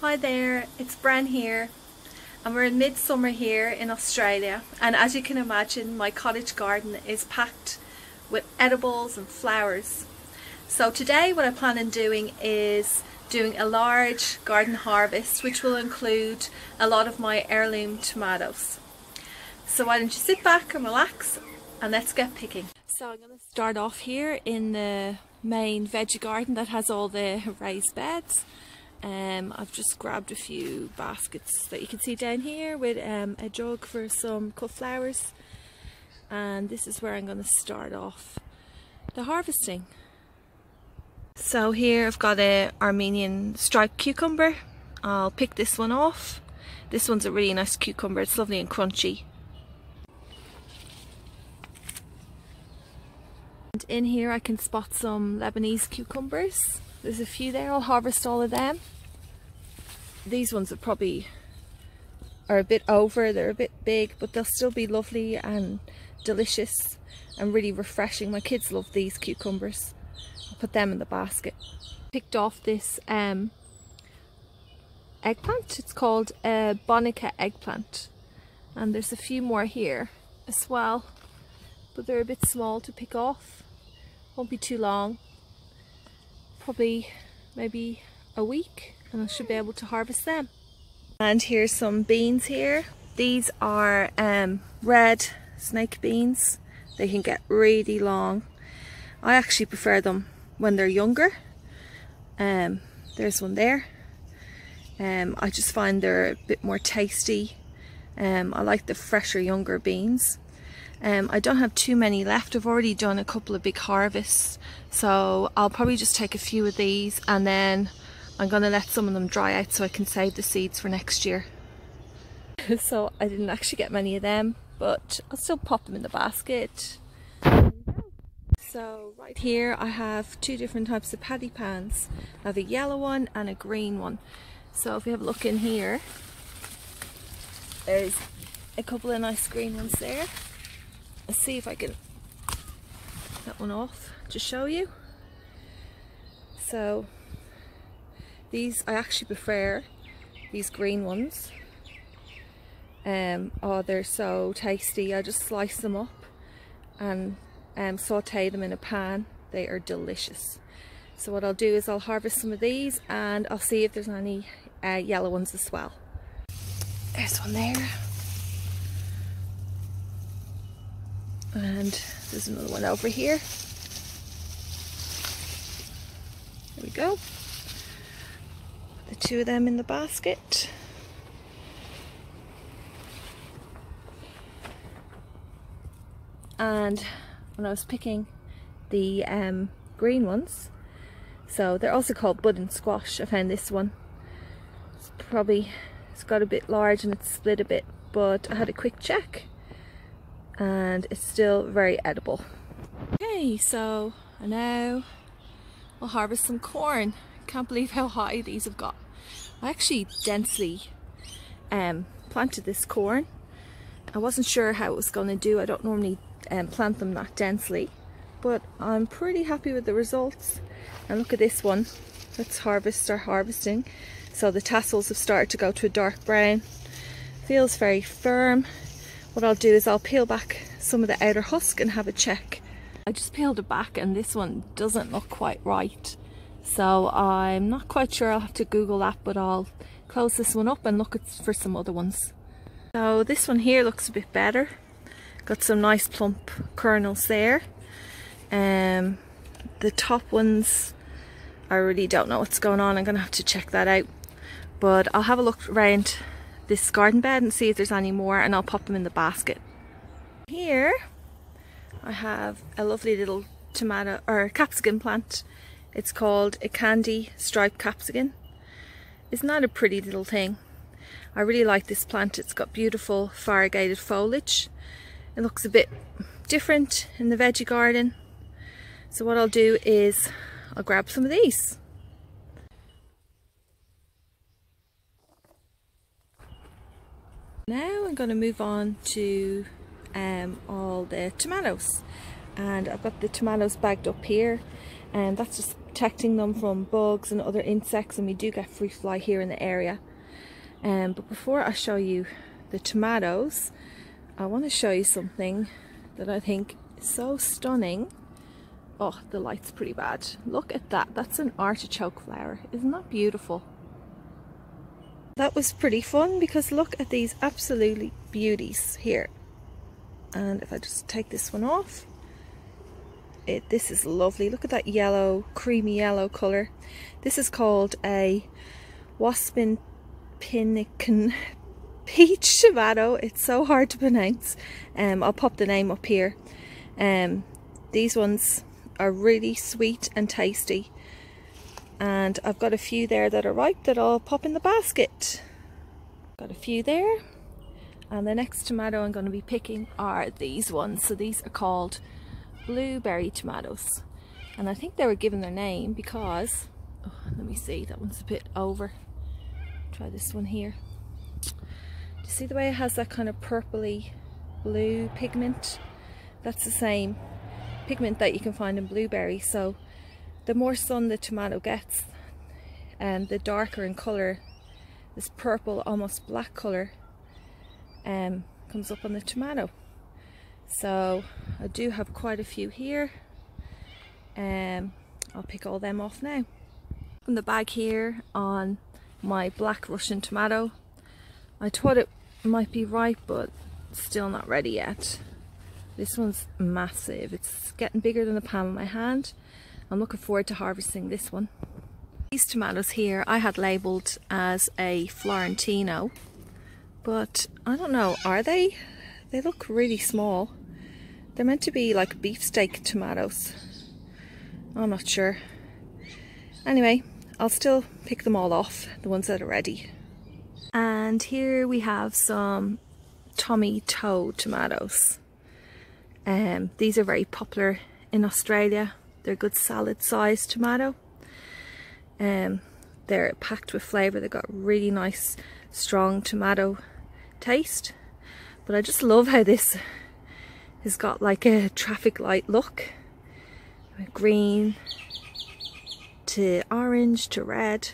Hi there, it's Bren here, and we're in midsummer here in Australia, and as you can imagine my cottage garden is packed with edibles and flowers. So today what I plan on doing is doing a large garden harvest which will include a lot of my heirloom tomatoes. So why don't you sit back and relax and let's get picking. So I'm going to start off here in the main veggie garden that has all the raised beds. I've just grabbed a few baskets that you can see down here with a jug for some cut flowers, and this is where I'm going to start off the harvesting. So here I've got a Armenian striped cucumber. I'll pick this one off. This one's a really nice cucumber, it's lovely and crunchy. And in here I can spot some Lebanese cucumbers. There's a few there, I'll harvest all of them. These ones are probably a bit over, they're a bit big, but they'll still be lovely and delicious and really refreshing. My kids love these cucumbers. I'll put them in the basket. Picked off this eggplant. It's called a Bonica eggplant, and there's a few more here as well, but they're a bit small to pick off. Won't be too long, probably maybe a week, and I should be able to harvest them. And here's some beans here. These are red snake beans. They can get really long. I actually prefer them when they're younger. There's one there. I just find they're a bit more tasty. I like the fresher younger beans. I don't have too many left. I've already done a couple of big harvests, so I'll probably just take a few of these, and then I'm going to let some of them dry out so I can save the seeds for next year. So I didn't actually get many of them, but I'll still pop them in the basket. So right here I have two different types of paddy pans. I have a yellow one and a green one. So if you have a look in here, there's a couple of nice green ones there. Let's see if I can get that one off to show you. So these, I actually prefer these green ones. Oh, they're so tasty. I just slice them up and saute them in a pan. They are delicious. So what I'll do is I'll harvest some of these, and I'll see if there's any yellow ones as well. There's one there, and there's another one over here. There we go. Put the two of them in the basket. And when I was picking the green ones, so they're also called budding squash, I found this one. It's got a bit large and it's split a bit, but I had a quick check and it's still very edible. Okay, so now I'll harvest some corn. Can't believe how high these have got. I actually densely planted this corn. I wasn't sure how it was going to do. I don't normally plant them that densely, but I'm pretty happy with the results. And look at this one. Let's start harvesting. So the tassels have started to go to a dark brown. Feels very firm. What I'll do is I'll peel back some of the outer husk and have a check. I just peeled it back and this one doesn't look quite right. So I'm not quite sure, I'll have to Google that, but I'll close this one up and look for some other ones. So this one here looks a bit better. Got some nice plump kernels there. The top ones, I really don't know what's going on. I'm going to have to check that out. But I'll have a look around this garden bed and see if there's any more, and I'll pop them in the basket. Here I have a lovely little tomato or capsicum plant. It's called a candy striped capsicum. Isn't that a pretty little thing? I really like this plant. It's got beautiful variegated foliage. It looks a bit different in the veggie garden. So what I'll do is I'll grab some of these. Now I'm going to move on to all the tomatoes, and I've got the tomatoes bagged up here, and that's just protecting them from bugs and other insects, and we do get fruit fly here in the area. But before I show you the tomatoes, I want to show you something that I think is so stunning. Oh, the light's pretty bad. Look at that. That's an artichoke flower. Isn't that beautiful? That was pretty fun because look at these absolutely beauties here. And if I just take this one off, this is lovely. Look at that yellow, creamy yellow colour. This is called a Waspin Pinnican peach tomato. It's so hard to pronounce. I'll pop the name up here. These ones are really sweet and tasty, and I've got a few there that are ripe that I'll pop in the basket. Got a few there, and the next tomato I'm going to be picking are these ones. So these are called blueberry tomatoes, and I think they were given their name because, oh, let me see, that one's a bit over. Try this one here. Do you see the way it has that kind of purpley blue pigment? That's the same pigment that you can find in blueberries. So the more sun the tomato gets, and the darker in colour, this purple almost black colour comes up on the tomato. So I do have quite a few here. I'll pick all them off now. From the bag here on my black Russian tomato. I thought it might be ripe, but still not ready yet. This one's massive. It's getting bigger than the palm of my hand. I'm looking forward to harvesting this one. These tomatoes here I had labelled as a Florentino, but I don't know, are they? They look really small. They're meant to be like beefsteak tomatoes. I'm not sure. Anyway, I'll still pick them all off, the ones that are ready. And here we have some Tommy Toe tomatoes. These are very popular in Australia. They're a good salad sized tomato. They're packed with flavour. They've got really nice strong tomato taste. But I just love how this has got like a traffic light look. Green to orange to red.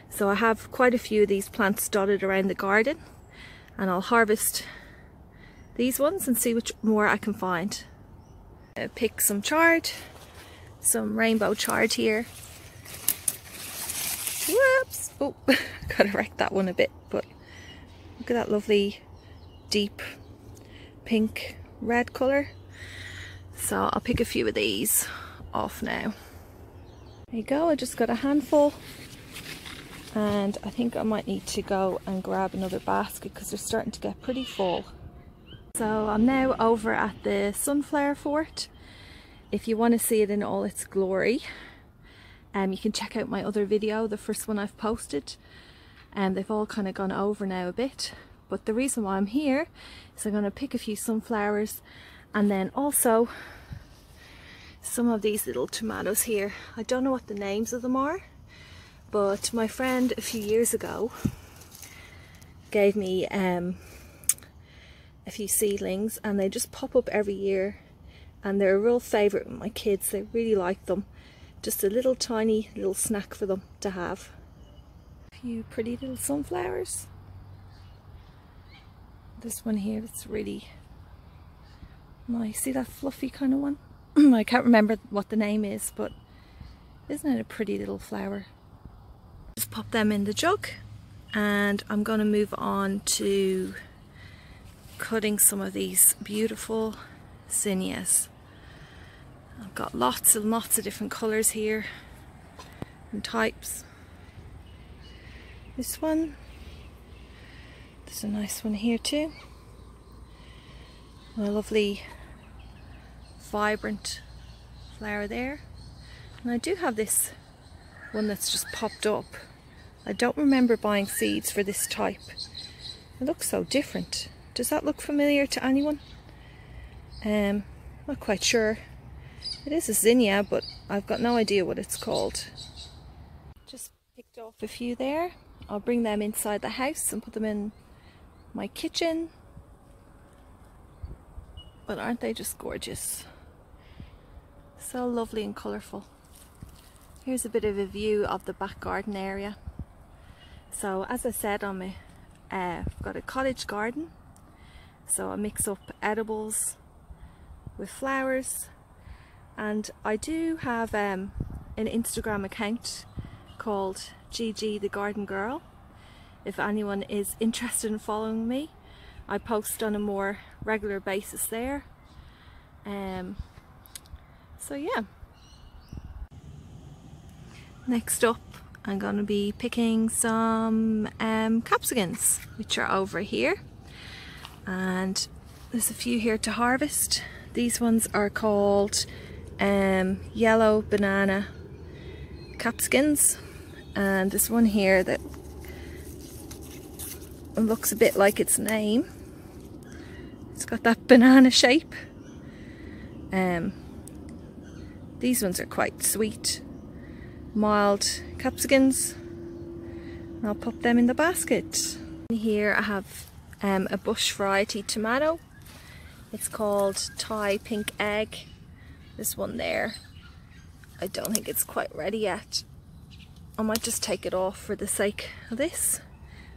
So I have quite a few of these plants dotted around the garden, and I'll harvest these ones and see which more I can find. Pick some chard, some rainbow chard here. Whoops! Oh, gotta wreck that one a bit, but look at that lovely deep pink red colour. So I'll pick a few of these off now. There you go, I just got a handful, and I think I might need to go and grab another basket because they're starting to get pretty full. So I'm now over at the sunflower fort. If you want to see it in all its glory, you can check out my other video, the first one I've posted. And they've all kind of gone over now a bit, but the reason why I'm here is I'm going to pick a few sunflowers, and then also some of these little tomatoes here. I don't know what the names of them are, but my friend a few years ago gave me a few seedlings, and they just pop up every year, and they're a real favourite with my kids. They really like them. Just a little tiny little snack for them to have. A few pretty little sunflowers. This one here, it's really nice. See that fluffy kind of one? I can't remember what the name is, but isn't it a pretty little flower? Just pop them in the jug, and I'm going to move on to cutting some of these beautiful zinnias. I've got lots and lots of different colours here and types. This one, there's a nice one here too. A lovely vibrant flower there. And I do have this one that's just popped up. I don't remember buying seeds for this type. It looks so different. Does that look familiar to anyone? Not quite sure. It is a zinnia, but I've got no idea what it's called. Just picked off a few there. I'll bring them inside the house and put them in my kitchen. But aren't they just gorgeous? So lovely and colourful. Here's a bit of a view of the back garden area. So as I said, I've got a cottage garden, so I mix up edibles with flowers, and I do have an Instagram account called Gigi the Garden Girl. If anyone is interested in following me, I post on a more regular basis there. So yeah. Next up, I'm going to be picking some capsicums, which are over here, and there's a few here to harvest. These ones are called yellow banana capsicums, and this one here that looks a bit like its name. It's got that banana shape. These ones are quite sweet, mild capsicums. I'll pop them in the basket. Here I have a bush variety tomato. It's called Thai pink egg. This one there, I don't think it's quite ready yet. I might just take it off for the sake of this.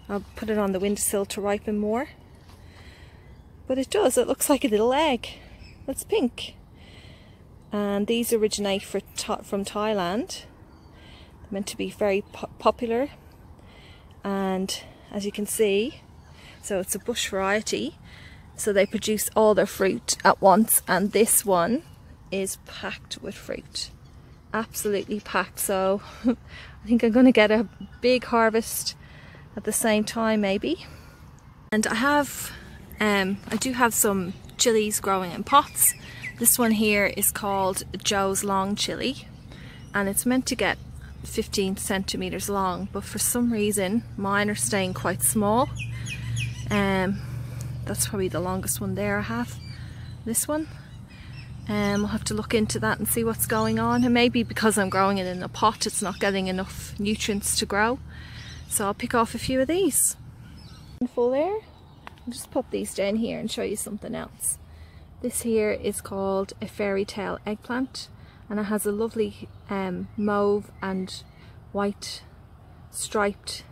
I'll put it on the windowsill to ripen more. But it does, it looks like a little egg. It's pink. And these originate from Thailand. They're meant to be very popular. And as you can see, so it's a bush variety. So they produce all their fruit at once, and this one is packed with fruit. Absolutely packed. So I think I'm going to get a big harvest at the same time maybe. And I do have some chilies growing in pots. This one here is called Joe's Long Chilli, and it's meant to get 15 centimeters long, but for some reason mine are staying quite small. That's probably the longest one there I have, this one. I'll have to look into that and see what's going on, and maybe because I'm growing it in a pot it's not getting enough nutrients to grow. So I'll pick off a few of these. Full there. I'll just pop these down here and show you something else. This here is called a fairy tale eggplant, and it has a lovely mauve and white striped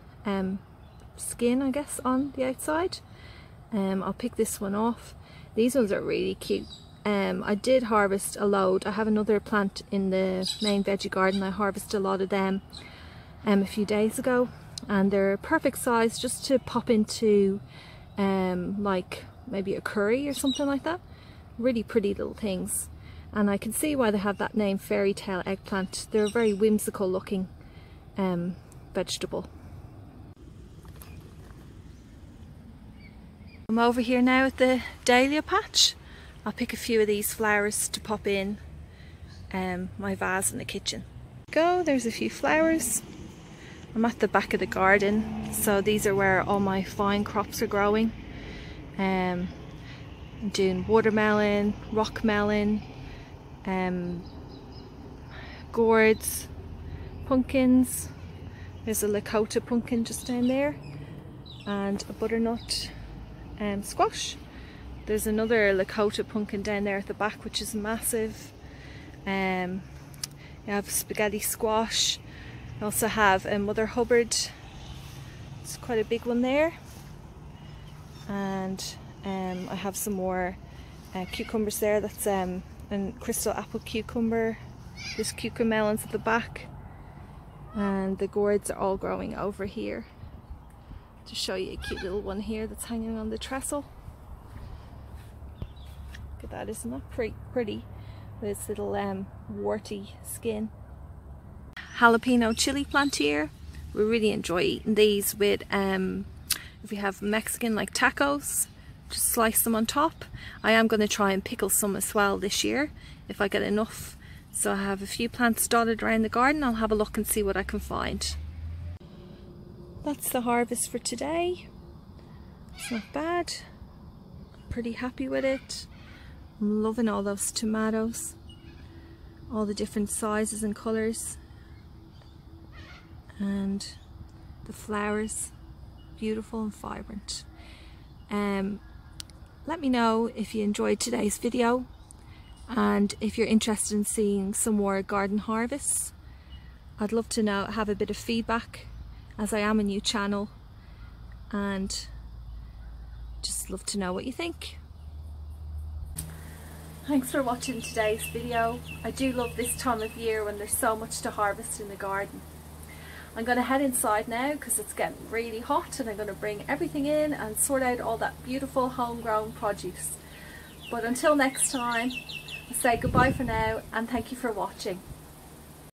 skin, I guess, on the outside. I'll pick this one off. These ones are really cute. I did harvest a load. I have another plant in the main veggie garden. I harvested a lot of them a few days ago, and they're perfect size just to pop into like maybe a curry or something like that. Really pretty little things, and I can see why they have that name, fairy tale eggplant. They're a very whimsical looking vegetable. I'm over here now at the dahlia patch. I'll pick a few of these flowers to pop in my vase in the kitchen. There's a few flowers. I'm at the back of the garden, so these are where all my fine crops are growing. I'm doing watermelon, rock melon, gourds, pumpkins. There's a Lakota pumpkin just down there, and a butternut squash. There's another Lakota pumpkin down there at the back, which is massive. You have spaghetti squash. I also have a Mother Hubbard. It's quite a big one there. And I have some more cucumbers there. That's a crystal apple cucumber. There's cucumber melons at the back. And the gourds are all growing over here. To show you a cute little one here that's hanging on the trestle. Look at that, isn't that pretty? With its little warty skin. Jalapeno chili plant here. We really enjoy eating these with if we have Mexican like tacos, just slice them on top. I am going to try and pickle some as well this year if I get enough. So I have a few plants dotted around the garden. I'll have a look and see what I can find. That's the harvest for today. It's not bad. I'm pretty happy with it. I'm loving all those tomatoes, all the different sizes and colours, and the flowers, beautiful and vibrant. Let me know if you enjoyed today's video, and if you're interested in seeing some more garden harvests. I'd love to know, have a bit of feedback, as I am a new channel, and just love to know what you think. Thanks for watching today's video. I do love this time of year when there's so much to harvest in the garden. I'm going to head inside now because it's getting really hot, and I'm going to bring everything in and sort out all that beautiful homegrown produce. But until next time, I'll say goodbye for now and thank you for watching.